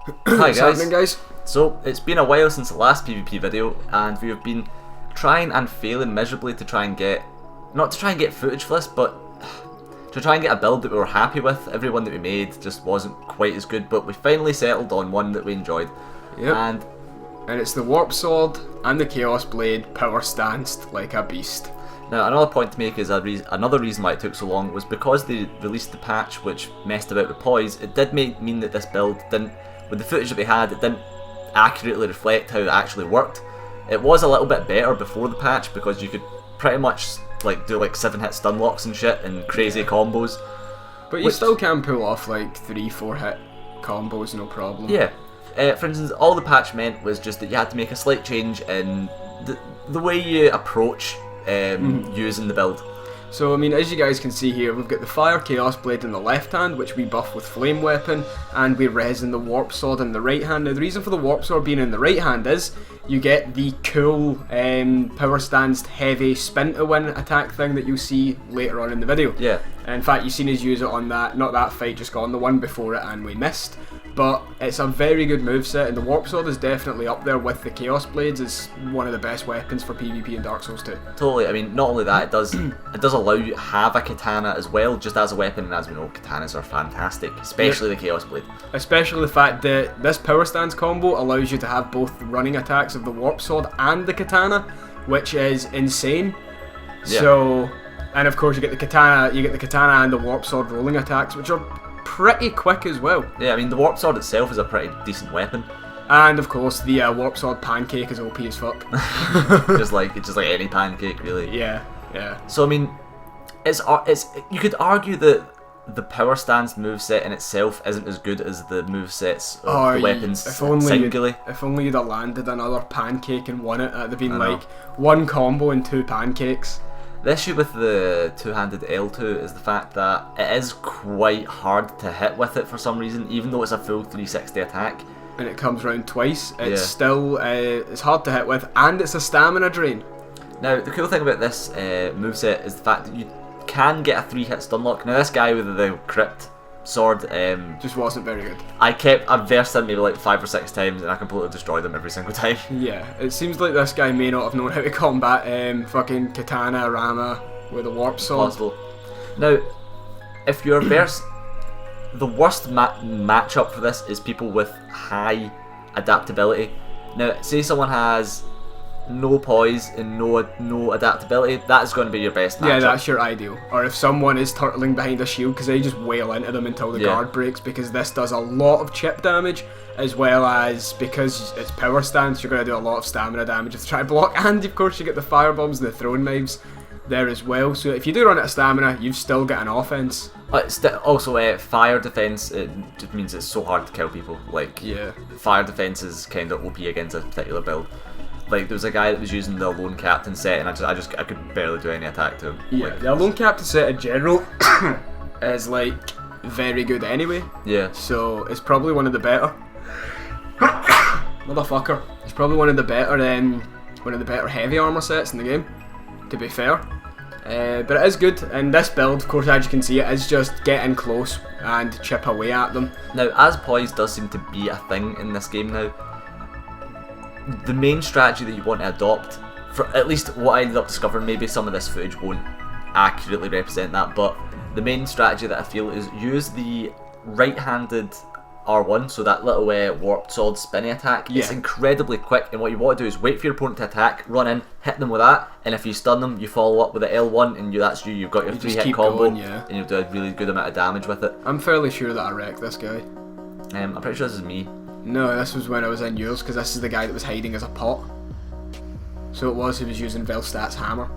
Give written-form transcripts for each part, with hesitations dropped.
Hi What's happening, guys. guys? So it's been a while since the last PvP video, and we have been trying and failing miserably to try and get, not to try and get footage for this, but to try and get a build that we were happy with. Every one that we made just wasn't quite as good, but we finally settled on one that we enjoyed. Yep. And it's the Warp Sword and the Chaos Blade power stanced like a beast. now another point to make is another reason why it took so long was because they released the patch which messed about with poise. It did mean that this build didn't, with the footage that we had, it didn't accurately reflect how it actually worked. It was a little bit better before the patch because you could pretty much do 7-hit stun locks and shit and crazy combos. But you still can pull off like 3-4 hit combos, no problem. Yeah. For instance, all the patch meant was just that you had to make a slight change in the way you approach using the build. So, I mean, as you guys can see here, we've got the Fire Chaos Blade in the left hand, which we buff with Flame Weapon, and we resin the Warp Sword in the right hand. Now, the reason for the Warp Sword being in the right hand is you get the cool power stanced heavy spin to win attack thing that you'll see later on in the video. Yeah. In fact, you've seen us use it on that, not that fight, just on the one before it, and we missed. But it's a very good moveset, and the Warp Sword is definitely up there with the Chaos Blades as one of the best weapons for PvP in Dark Souls 2. Totally. I mean, not only that, it does allow you to have a katana as well, just as a weapon, and as we know, katanas are fantastic, especially the Chaos Blade. Especially the fact that this power stance combo allows you to have both the running attacks of the Warp Sword and the katana, which is insane. Yeah. So, and of course you get the katana and the Warp Sword rolling attacks, which are pretty quick as well. Yeah, I mean, the Warp Sword itself is a pretty decent weapon. And of course the Warp Sword pancake is OP as fuck. just like any pancake, really. Yeah. So I mean, it's you could argue that the power stance moveset in itself isn't as good as the movesets of the weapons singly. If only you'd have landed another pancake and won it, it'd have been like one combo and 2 pancakes. The issue with the two-handed L2 is the fact that it is quite hard to hit with it for some reason, even though it's a full 360 attack. And it comes round twice. It's still it's hard to hit with, and it's a stamina drain. Now, the cool thing about this moveset is the fact that you can get a 3-hit stun lock. Now, this guy with the crypt sword just wasn't very good. I've versed him maybe like 5 or 6 times, and I completely destroyed him every single time. Yeah, it seems like this guy may not have known how to combat fucking katana Rama with a warp sword. Possible. Now, if you're versed, the worst matchup for this is people with high adaptability. Now, say someone has no poise and no adaptability, that's going to be your best matchup. Yeah, that's your ideal. Or if someone is turtling behind a shield, because they just wail into them until the guard breaks, because this does a lot of chip damage, as well as, because it's power stance, you're going to do a lot of stamina damage if you try to block, and of course you get the fire bombs and the throwing knives there as well. So if you do run out of stamina, you've still got an offense. Also, fire defense, it just means it's so hard to kill people. Fire defense is kind of OP against a particular build. Like, there was a guy that was using the Lone Captain set, and I could barely do any attack to him. Yeah, the Lone Captain set in general is like very good anyway. Yeah. So it's probably one of the better. Motherfucker. It's probably one of the better heavy armor sets in the game, to be fair. But it is good, and this build, of course, as you can see, it is just get in close and chip away at them. Now, as poise does seem to be a thing in this game now, the main strategy that you want to adopt, for at least what I ended up discovering, maybe some of this footage won't accurately represent that, but the main strategy that I feel is use the right-handed R1, so that little warped sword spinny attack. It's incredibly quick, and what you want to do is wait for your opponent to attack, run in, hit them with that, and if you stun them, you follow up with the L1, and you've got your 3-hit combo, and you'll do a really good amount of damage with it. I'm fairly sure that I wrecked this guy. I'm pretty sure this is me. No, this was when I was in yours, because this is the guy that was hiding as a pot. So he was using Velstat's hammer.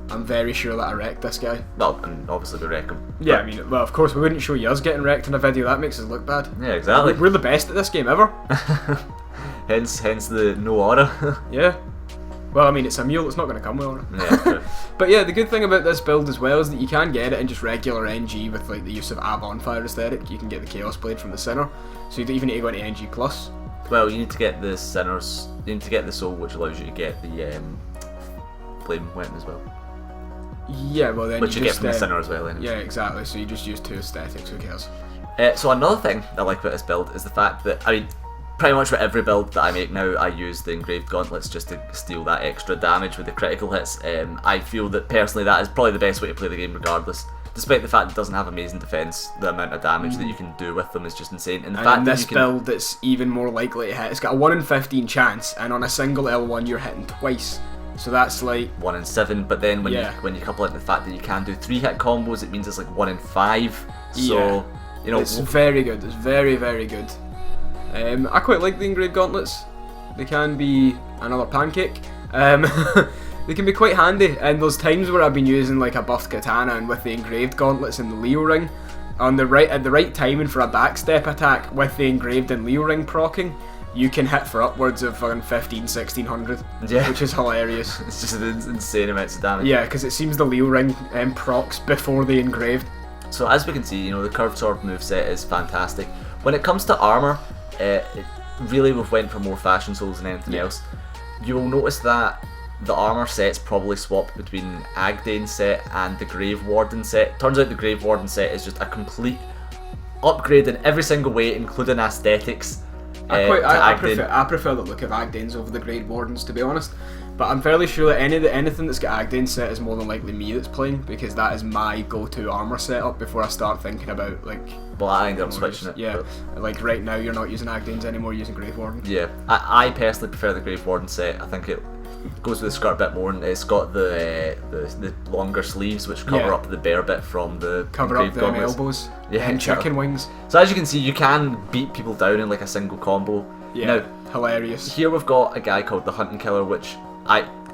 I'm very sure that I wrecked this guy. Well, and obviously we wreck him. Yeah, I mean, well, of course we wouldn't show you us getting wrecked in a video, that makes us look bad. Yeah, exactly. We're the best at this game ever. hence the no aura. Yeah. Well, I mean, it's a mule, it's not going to come with aura. Yeah, true. But yeah, the good thing about this build as well is that you can get it in just regular NG with like the use of a bonfire aesthetic. You can get the Chaos Blade from the center, so you don't even need to go into NG+. Well, you need to get the Sinners, you need to get the Soul, which allows you to get the Flame Weapon as well. Yeah, well then which you get from the Sinner as well, anyway. Yeah, exactly, so you just use 2 aesthetics, who cares? So another thing I like about this build is the fact that, I mean, pretty much for every build that I make now, I use the engraved gauntlets just to steal that extra damage with the critical hits. I feel that personally that is probably the best way to play the game regardless. Despite the fact it doesn't have amazing defense, the amount of damage that you can do with them is just insane. And the fact this that build, it's even more likely to hit. It's got a 1 in 15 chance, and on a single L1 you're hitting twice. So that's like 1 in 7, but then when you couple it with the fact that you can do 3-hit combos, it means it's like 1 in 5. So you know, it's very good. It's very, very good. I quite like the engraved gauntlets. They can be another pancake. They can be quite handy, and there's times where I've been using like a buffed katana and with the engraved gauntlets and the Leo ring at the right timing for a backstep attack with the engraved and Leo ring proccing, you can hit for upwards of 1600, which is hilarious. It's just an insane amounts of damage. Yeah, because it seems the Leo ring procs before the engraved. So as we can see, you know, the curved sword moveset is fantastic. When it comes to armour, really we've went for more fashion souls than anything else. You will notice that the armour sets probably swap between Agdane's set and the Grave Warden set. Turns out the Grave Warden set is just a complete upgrade in every single way, including aesthetics. I prefer the look of Agdane's over the Grave Wardens, to be honest. But I'm fairly sure that anything that's got Agdane's set is more than likely me that's playing, because that is my go-to armour setup before I start thinking about like. Well, I think I'm switching it. Yeah, like right now you're not using Agdane's anymore, you're using Grave Warden. Yeah, I personally prefer the Grave Warden set. I think it goes with the skirt a bit more, and it's got the longer sleeves which cover up the bare bit from the cover up the elbows. Yeah, and chicken wings. So as you can see, you can beat people down in like a single combo. Yeah, now, hilarious. Here we've got a guy called the Hunting Killer, which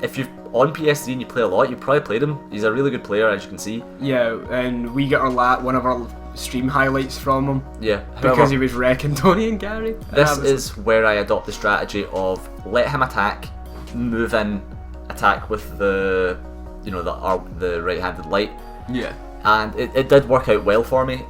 if you're on PS3 and you play a lot, you probably played him. He's a really good player, as you can see. Yeah, and we get one of our stream highlights from him. Yeah, because he was wrecking Tony and Gary. This is where I adopt the strategy of let him attack, move in, attack with the the right-handed light. Yeah, and it did work out well for me.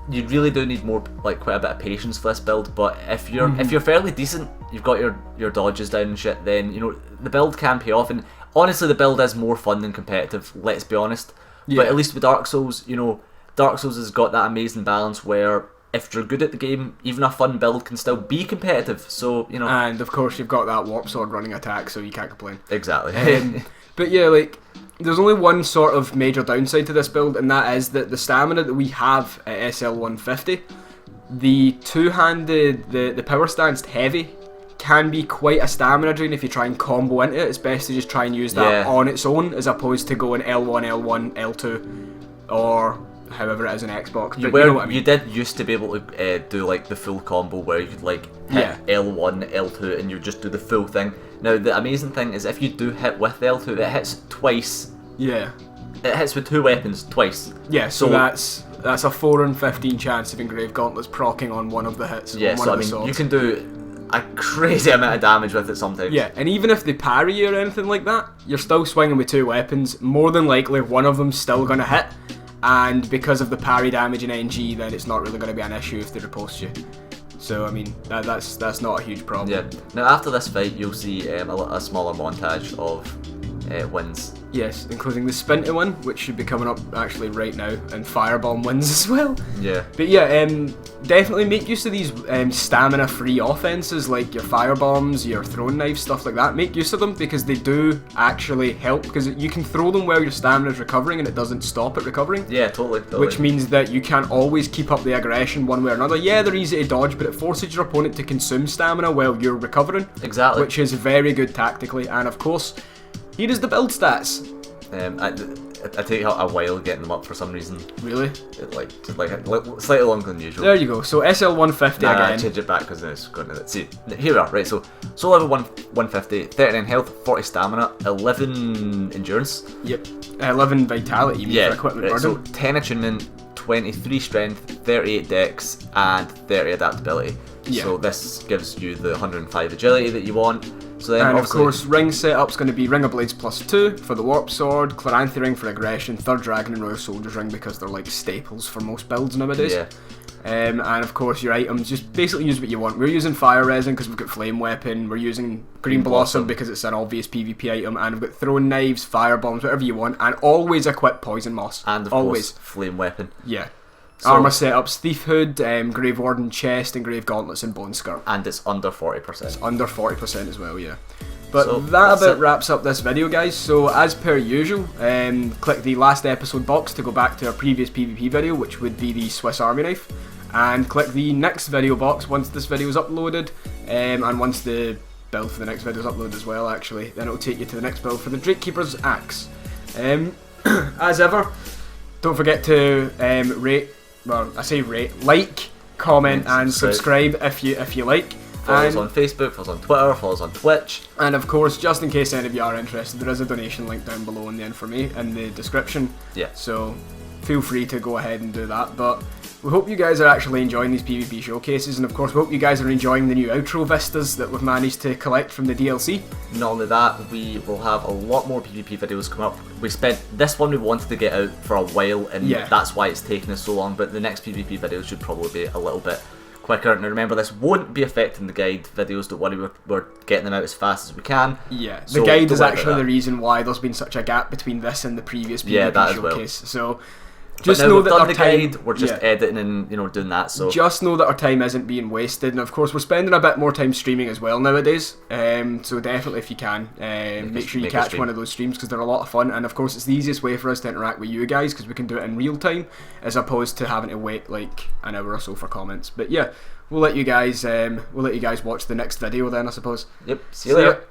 You really do need quite a bit of patience for this build, but if you're fairly decent, you've got your dodges down and shit, then you know the build can pay off. And honestly, the build is more fun than competitive. Let's be honest. Yeah. But at least with Dark Souls, you know, Dark Souls has got that amazing balance where if you're good at the game, even a fun build can still be competitive. So you know, and of course you've got that warp sword running attack, so you can't complain. Exactly. But yeah, like. There's only one sort of major downside to this build, and that is that the stamina that we have at SL 150, the two-handed, the power stanced heavy, can be quite a stamina drain if you try and combo into it. It's best to just try and use that on its own, as opposed to going L1, L1, L2, or however it is in Xbox. But you know what I mean? You did used to be able to do like the full combo where you could like hit L1, L2, and you just do the full thing. Now the amazing thing is if you do hit with L2, it hits twice. Yeah. It hits with 2 weapons twice. Yeah, so that's a 4 in 15 chance of engraved gauntlets proccing on one of the hits. Yeah, so I mean you can do a crazy amount of damage with it sometimes. Yeah, and even if they parry you or anything like that, you're still swinging with 2 weapons. More than likely one of them's still gonna hit. And because of the parry damage in NG, then it's not really going to be an issue if they riposte you. So I mean, that's not a huge problem. Yeah. Now after this fight, you'll see a smaller montage of wins. Yes, including the Spinta one, which should be coming up actually right now, and Firebomb wins as well. Yeah. But yeah, definitely make use of these stamina-free offenses like your Firebombs, your throwing knives, stuff like that. Make use of them because they do actually help, because you can throw them while your stamina is recovering and it doesn't stop it recovering. Yeah, totally. Which means that you can't always keep up the aggression one way or another. Yeah, they're easy to dodge, but it forces your opponent to consume stamina while you're recovering. Exactly. Which is very good tactically, and of course, here is the build stats. I take a while getting them up for some reason. Really? Like slightly longer than usual. There you go. So SL 150 again. I change it back because it's going to see. Here we are. Right. So soul level 150, 39 health, 40 stamina, 11 endurance. Yep. 11 vitality. For equipment burden. So 10 attunement, 23 strength, 38 dex, and 30 adaptability. Yeah. So this gives you the 105 agility that you want. So then and of course, ring setup's going to be Ring of Blades +2 for the Warp Sword, Chloranthy Ring for aggression, Third Dragon and Royal Soldier's Ring because they're like staples for most builds nowadays. Yeah. And of course your items, just basically use what you want. We're using Fire Resin because we've got Flame Weapon, we're using Green Blossom because it's an obvious PvP item, and we've got Throwing Knives, Fire Bombs, whatever you want, and always equip Poison Moss. And of course, Flame Weapon. Yeah. So, armor setups: Thief Hood, Grave Warden Chest, and Grave Gauntlets and Bone Skirt. And it's under 40%. Under 40% as well, yeah. But So, that about it. wraps up this video, guys. So as per usual, click the last episode box to go back to our previous PvP video, which would be the Swiss Army Knife, and click the next video box once this video is uploaded, and once the build for the next video is uploaded as well, actually. Then it'll take you to the next build for the Drakekeeper's Axe. As ever, don't forget to like, comment, and subscribe if you like. Follow us on Facebook, follow us on Twitter, follow us on Twitch. And of course, just in case any of you are interested, there is a donation link down below in the description. Yeah. So feel free to go ahead and do that. But we hope you guys are actually enjoying these PvP showcases, and of course we hope you guys are enjoying the new outro vistas that we've managed to collect from the DLC. Not only that, we will have a lot more PvP videos come up. This one we wanted to get out for a while, and that's why it's taken us so long, but the next PvP videos should probably be a little bit quicker. Now remember, this won't be affecting the guide videos, don't worry, we're getting them out as fast as we can. Yeah, the guide is actually the reason why there's been such a gap between this and the previous PvP showcase. So just know that our time, we're just editing and doing that. So just know that our time isn't being wasted, and of course we're spending a bit more time streaming as well nowadays. So definitely, if you can, make sure you catch one of those streams because they're a lot of fun. And of course, it's the easiest way for us to interact with you guys because we can do it in real time as opposed to having to wait like an hour or so for comments. But yeah, we'll let you guys watch the next video then, I suppose. Yep. See you later.